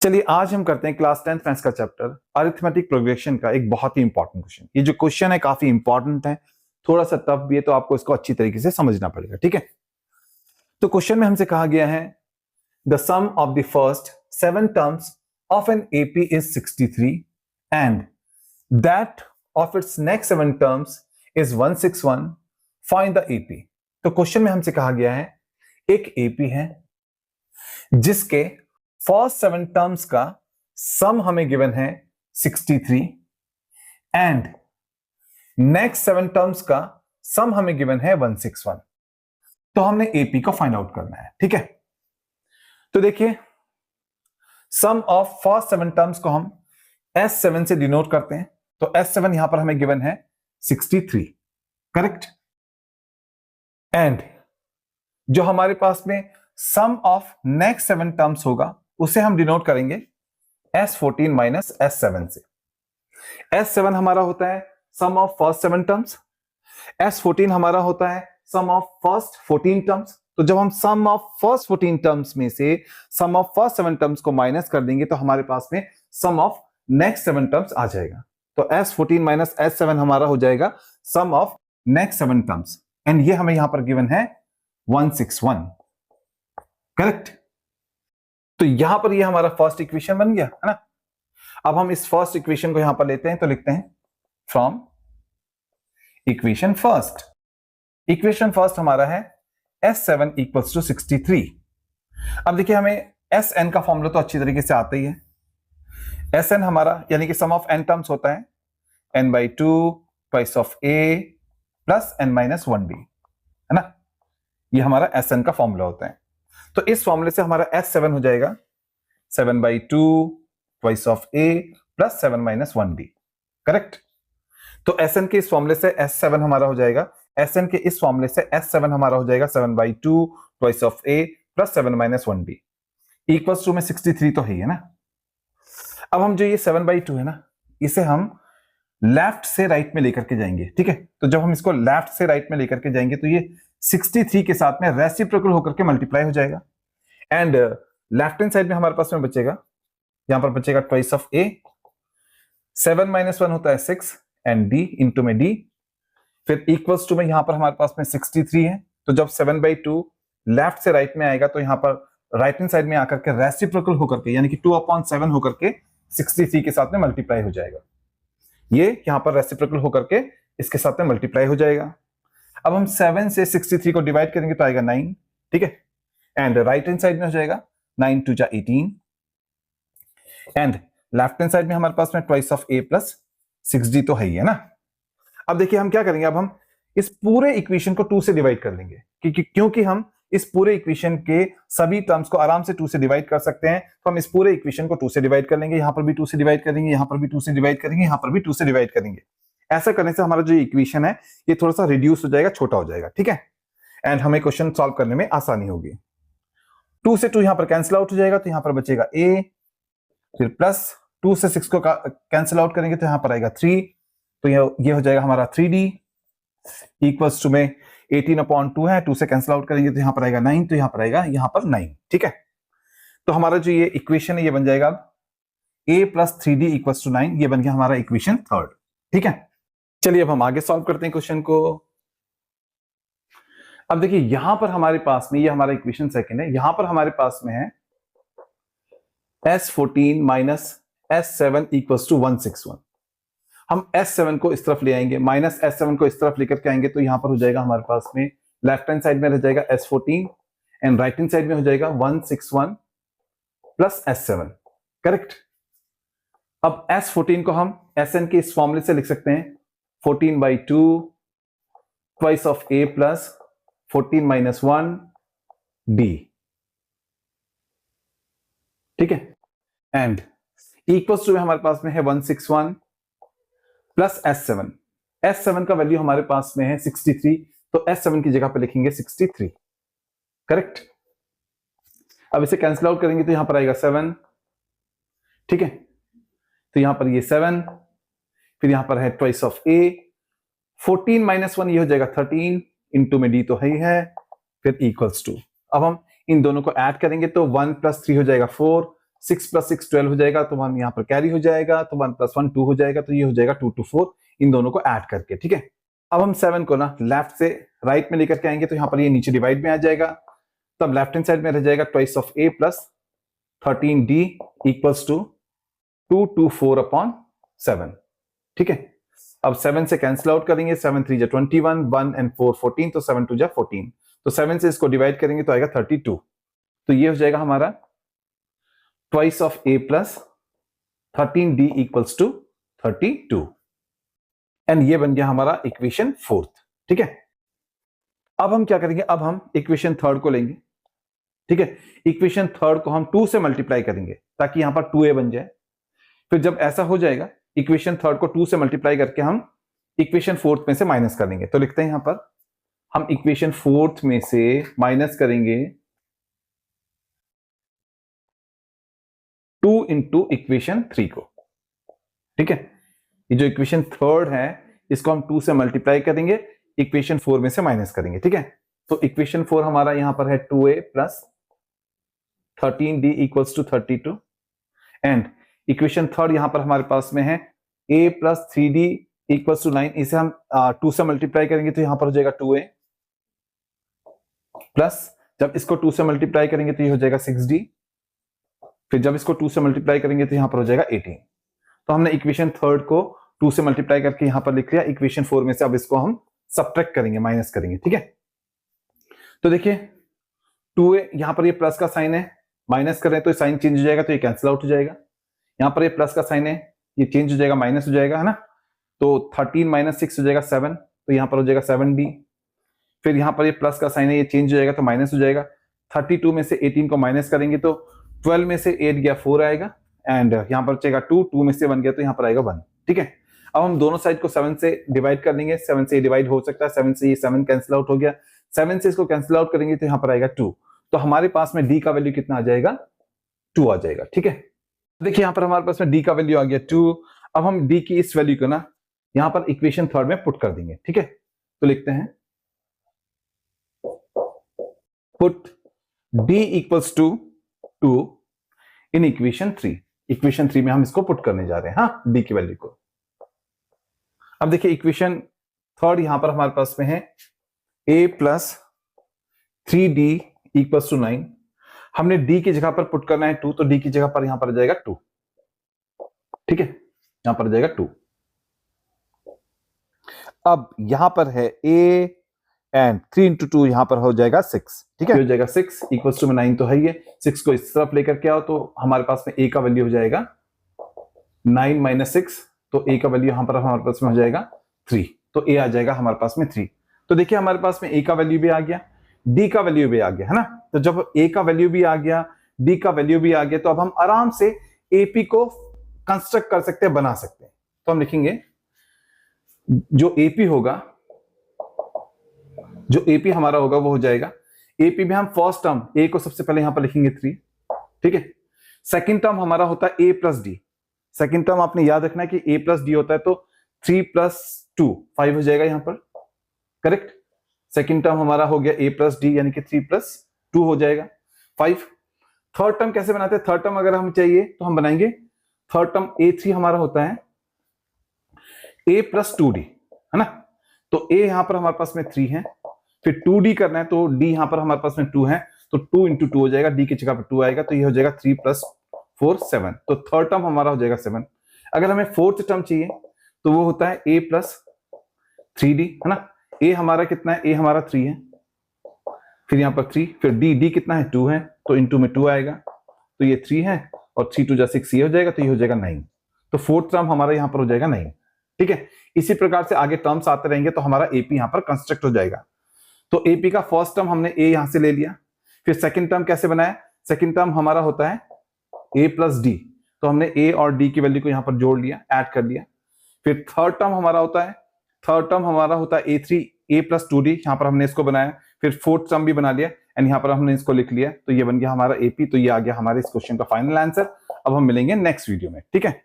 चलिए आज हम करते हैं क्लास 10th मैथ्स का चैप्टर अरिथमेटिक प्रोग्रेशन का एक बहुत ही इंपॉर्टेंट क्वेश्चन। ये जो क्वेश्चन है काफी इंपॉर्टेंट है, थोड़ा सा टफ भी है, तो आपको इसको अच्छी तरीके से समझना पड़ेगा। ठीक है, तो क्वेश्चन में हमसे कहा गया है the sum of the first 7 terms of an A P is 63 and that of its next 7 terms is 161, find the A P. तो क्वेश्चन में हमसे कहा गया है एक एपी है जिसके फर्स्ट 7 टर्म्स का सम हमें गिवन है 63 एंड नेक्स्ट 7 टर्म्स का सम हमें गिवन है 161। तो हमने एपी को फाइंड आउट करना है। ठीक है, तो देखिए सम ऑफ फर्स्ट 7 टर्म्स को हम S7 से डिनोट करते हैं। तो S7 यहां पर हमें गिवन है 63, करेक्ट। एंड जो हमारे पास में सम ऑफ नेक्स्ट 7 टर्म्स होगा उसे हम डिनोट करेंगे S14 माइनस S7 से। S7 हमारा होता है सम ऑफ फर्स्ट 7 टर्म्स, S14 हमारा होता है सम ऑफ फर्स्ट 14 टर्म्स। तो जब हम सम ऑफ फर्स्ट 14 टर्म्स में से सम ऑफ फर्स्ट 7 टर्म्स को माइनस कर देंगे तो हमारे पास में सम ऑफ नेक्स्ट 7 टर्म्स आ जाएगा। तो S14 माइनस S7 हमारा हो जाएगा सम ऑफ नेक्स्ट 7 टर्म्स एंड ये हमें यहां पर गिवन है 161, करेक्ट। तो यहां पर ये हमारा फर्स्ट इक्वेशन बन गया है ना। अब हम इस फर्स्ट इक्वेशन को यहां पर लेते हैं, तो लिखते हैं from equation first. Equation first हमारा है S7 इक्वल्स टू 63। अब देखिए हमें Sn का फॉर्मूला तो अच्छी तरीके से आता ही है। Sn हमारा यानी कि सम ऑफ n टर्म्स होता है n/2 twice of a plus n-1b, है ना। ये हमारा Sn का फॉर्मूला होता है। तो इस फॉर्मूले से हमारा S7 हो जाएगा 7/2 twice of a plus 7-1b, correct. तो Sn के इस फॉर्मूले से S7 हमारा हो जाएगा, Sn के इस फॉर्मूले से S7 हमारा हो जाएगा 7/2 twice of a plus 7-1b equals to में 63 तो है ना। अब हम जो ये 7/2 है ना, इसे हम लेफ्ट से राइट में लेकर के जाएंगे। ठीक है, तो जब हम इसको लेफ्ट से राइट में लेकर के जाएंगे तो ये 63 के साथ में रेसिप्रोकल होकर के मल्टीप्लाई हो जाएगा एंड लेफ्ट हैंड साइड में हमारे पास में बचेगा, यहां पर बचेगा ट्वाइस ऑफ a, 7-1 होता है 6 एंड d इंटू में d, फिर इक्वल्स टू में यहां पर हमारे पास में 63 है। तो जब 7/2 लेफ्ट से राइट में आएगा तो यहां पर राइट हैंड साइड में आकर के रेसिप्रोकल होकर के यानी कि 2/7 होकर के 63 के साथ में मल्टीप्लाई हो जाएगा। ये यहां पर रेसिप्रोकल होकर के इसके साथ में मल्टीप्लाई हो जाएगा। अब हम 7 से 63 को डिवाइड करेंगे तो आएगा 9, ठीक है। एंड राइट हैंड साइड में हो जाएगा 9 2 जा 18 एंड लेफ्ट हैंड साइड में हमारे पास में twice of a plus 6d तो है ही है ना। अब देखिए हम क्या करेंगे, अब हम इस पूरे इक्वेशन को 2 से डिवाइड कर लेंगे क्योंकि हम इस पूरे इक्वेशन के सभी टर्म्स को आराम से 2 से डिवाइड कर सकते हैं। तो हम इस पूरे इक्वेशन को 2 से डिवाइड कर लेंगे, यहां पर भी 2 से डिवाइड करेंगे, यहां पर भी 2 से डिवाइड करेंगे, यहां पर भी 2 से डिवाइड करेंगे। ऐसा करने से हमारा जो इक्वेशन है ये थोड़ा सा रिड्यूस हो जाएगा, छोटा हो जाएगा, ठीक है। एंड हमें क्वेश्चन सॉल्व करने में आसानी होगी। 2 से 2 यहां पर कैंसिल आउट हो जाएगा तो यहां पर बचेगा a, फिर प्लस 2 से 6 को कैंसिल आउट करेंगे तो यहां पर आएगा 3, तो ये हो जाएगा हमारा 3d इक्वल्स टू में 18/2 है, 2 से कैंसिल आउट करेंगे तो यहां पर आएगा 9, तो यहां पर आएगा यहां पर 9, ठीक है। तो हमारा जो ये इक्वेशन है ये बन जाएगा a plus 3d equals to 9, ये बन गया हमारा इक्वेशन थर्ड, ठीक है। चलिए अब हम आगे सॉल्व करते हैं क्वेश्चन को। अब देखिए यहां पर हमारे पास में ये हमारा इक्वेशन सेकंड है, यहां पर हमारे पास में है S14 minus S7 equals to 161। हम S7 को इस तरफ ले आएंगे, माइनस S7 को इस तरफ लेकर के आएंगे तो यहां पर हो जाएगा हमारे पास में लेफ्ट हैंड साइड में रह जाएगा S14 and right hand side में हो जाएगा 161 प्लस S7, करेक्ट। अब S14 को हम Sn के इस फॉर्मूले से लिख सकते हैं 14/2 twice of a plus 14-1d, ठीक है। एंड इक्वल्स टू में हमारे पास में है 161 प्लस S7 का वैल्यू हमारे पास में है 63, तो S7 की जगह पे लिखेंगे 63, करेक्ट। अब इसे कैंसिल आउट करेंगे तो यहां पर आएगा 7, ठीक है। तो यहां पर ये 7, फिर यहां पर है ट्वाइस ऑफ a, 14-1 ये हो जाएगा 13 इंटू में d तो है ही है, फिर इक्वल्स टू। अब हम इन दोनों को ऐड करेंगे तो 1 + 3 हो जाएगा 4, 6 + 6 12 हो जाएगा, तो 1 यहाँ पर कैरी हो जाएगा, तो 1 + 1 2 हो जाएगा, तो ये हो जाएगा 2 to 4 इन दोनों को ऐड करके। ठीक है, अब हम 7 को ना लेफ्ट से राइट में लेकर के आएंगे, तो यहाँ पर ये नीचे डिवाइड में आ जाएगा, तब लेफ्ट हैंड साइड में रह जाएगा twice of a + 13d equals to 2 to 4 upon 7। ठीक है, अब 7 से कैंसिल आउट करेंगे, 7 3 जा 21, 1 and 4 14, तो 7 2 जा 14, तो 7 से इसको डिवाइड करेंगे तो आएगा 32, तो ये हो जाएगा हमारा twice of a + 13d equals to 32, and ये बन गया हमारा इक्वेशन 4। ठीक है, अब हम क्या करेंगे, अब हम इक्वेशन 3 को लेंगे। ठीक है, इक्वेशन 3 को हम 2 से मल्टीप्लाई करेंगे ताकि यहां पर 2a बन जाए। फिर जब ऐसा हो जाएगा, इक्वेशन 3 को 2 से मल्टीप्लाई करके हम इक्वेशन 4 में से माइनस कर लेंगे, तो लिखते हैं यहां पर हम इक्वेशन 4 में से माइनस करेंगे 2 इंटू इक्वेशन 3 को। ठीक है, ये जो इक्वेशन 3 है इसको हम 2 से मल्टीप्लाई करेंगे, इक्वेशन 4 में से माइनस करेंगे। ठीक है, तो इक्वेशन 4 हमारा यहां पर है 2a + 13d equals to 32, and equation 3 यहां पर हमारे पास में है a + 3d इक्वल्स टू 9, इसे हम 2 से मल्टीप्लाई करेंगे तो यहां पर हो जाएगा 2a, प्लस जब इसको 2 से मल्टीप्लाई करेंगे तो ये हो जाएगा 6d, फिर जब इसको 2 से मल्टीप्लाई करेंगे तो यहां पर हो जाएगा 18। तो हमने इक्वेशन 3 को 2 से मल्टीप्लाई करके यहां पर लिख लिया, इक्वेशन 4 में से अब इसको हम सब्ट्रैक्ट करेंगे, माइनस करेंगे। ठीक है, तो देखिए 2a यहां पर ये प्लस का साइन है, माइनस कर रहे हैं तो साइन चेंज हो जाएगा, तो ये कैंसिल आउट हो जाएगा। यहां पर ये प्लस का साइन है, ये चेंज हो जाएगा, माइनस हो जाएगा, है ना, तो 13 - 6 हो जाएगा 7, तो यहां पर हो जाएगा 7d। फिर यहां पर ये प्लस का साइन है, ये चेंज हो जाएगा तो माइनस हो जाएगा। 32 में से 18 को माइनस करेंगे तो 12 में से 8 गया 4 आएगा, एंड यहां पर बचेगा 2, 2 में से 1 गया तो यहां पर आएगा 1। ठीक है, अब हम दोनों साइड को 7 से डिवाइड कर लेंगे, 7 से डिवाइड हो सकता है, 7 से ये 7 कैंसिल आउट हो गया, 7 से इसको कैंसिल आउट करेंगे तो यहां पर आएगा 2, तो हमारे पास में d का वैल्यू कितना आ जाएगा, 2 आ जाएगा। ठीक है, देखिए यहां पर हमारे पास में d का वैल्यू आ गया 2। अब हम d की इस वैल्यू को ना यहां पर इक्वेशन 3 में पुट कर देंगे। ठीक है, तो लिखते हैं put d equals to 2 in equation 3। Equation 3 में हम इसको पुट करने जा रहे हैं, हाँ, d की वैल्यू को। अब देखिए इक्वेशन 3 यहां पर हमारे पास में है a + 3d इक्वल्स टू 9। हमने d की जगह पर पुट करना है 2, तो d की जगह पर यहां पर आ जाएगा 2। ठीक है, यहां पर आ जाएगा 2। अब यहां पर है a एंड 3 × 2 यहां पर हो जाएगा 6। ठीक है, हो जाएगा 6 इक्वल्स टू 9, तो है ये 6 को इस तरफ लेकर के आओ तो हमारे पास में a का वैल्यू हो जाएगा 9 - 6, तो a का वैल्यू यहां पर हमारे पास में हो जाएगा 3, तो a आ जाएगा हमारे पास में 3। तो देखिए हमारे पास में a का वैल्यू भी आ गया, d का वैल्यू भी आ गया, है ना, तो जब a का वैल्यू भी आ गया, d का वैल्यू भी आ गया, तो अब हम आराम से AP को कंस्ट्रक्ट कर सकते हैं, बना सकते हैं। तो हम लिखेंगे जो AP होगा, जो AP हमारा होगा वो हो जाएगा, AP में हम फर्स्ट टर्म a को सबसे पहले यहां पर लिखेंगे 3। ठीक है, सेकंड टर्म हमारा होता है a + d। सेकंड टर्म आपने याद रखना है कि a + d होता है, तो 3 + 2 5 हो जाएगा यहां पर, करेक्ट। सेकंड टर्म हमारा हो गया a + d, यानी कि 3 + 2 हो जाएगा 5। थर्ड टर्म कैसे बनाते हैं, थर्ड टर्म अगर हम चाहिए तो हम बनाएंगे, थर्ड टर्म a3 हमारा होता है a + 2d, है ना, तो a यहां पर हमारे पास में 3 है, फिर 2d करना है तो d यहां पर हमारे पास में 2 है, तो 2 × 2 हो जाएगा, d की जगह पर 2 आएगा, तो ये हो जाएगा 3 + 4 7, तो थर्ड टर्म हमारा हो जाएगा 7। अगर हमें फोर्थ टर्म चाहिए तो वो होता है a + 3d, है ना, a हमारा कितना है, a हमारा 3 है, फिर यहां पर 3, फिर d कितना है 2 है, तो इनटू में 2 आएगा, तो ये 3 है, और 3 × 2 = 6 ये हो जाएगा, तो ये हो जाएगा 9, तो फोर्थ टर्म हमारा यहां पर हो जाएगा 9। ठीक है, इसी प्रकार से आगे टर्म्स आते रहेंगे तो हमारा AP यहां पर कंस्ट्रक्ट हो जाएगा। तो AP का फर्स्ट टर्म हमने a यहां से ले लिया, फिर सेकंड टर्म कैसे बनाया, सेकंड टर्म हमारा होता है a + d, तो हमने a और d की वैल्यू को यहां पर जोड़ लिया, ऐड कर लिया। फिर थर्ड टर्म हमारा होता है, थर्ड टर्म हमारा होता है a3 a + 2d, यहां पर हमने इसको बनाया, फिर फोर्थ टर्म भी बना लिया, एंड यहां पर हमने इसको लिख लिया, तो ये बन गया हमारा AP। तो ये आ गया हमारे इस क्वेश्चन का फाइनल आंसर। अब हम मिलेंगे नेक्स्ट वीडियो में। ठीक है।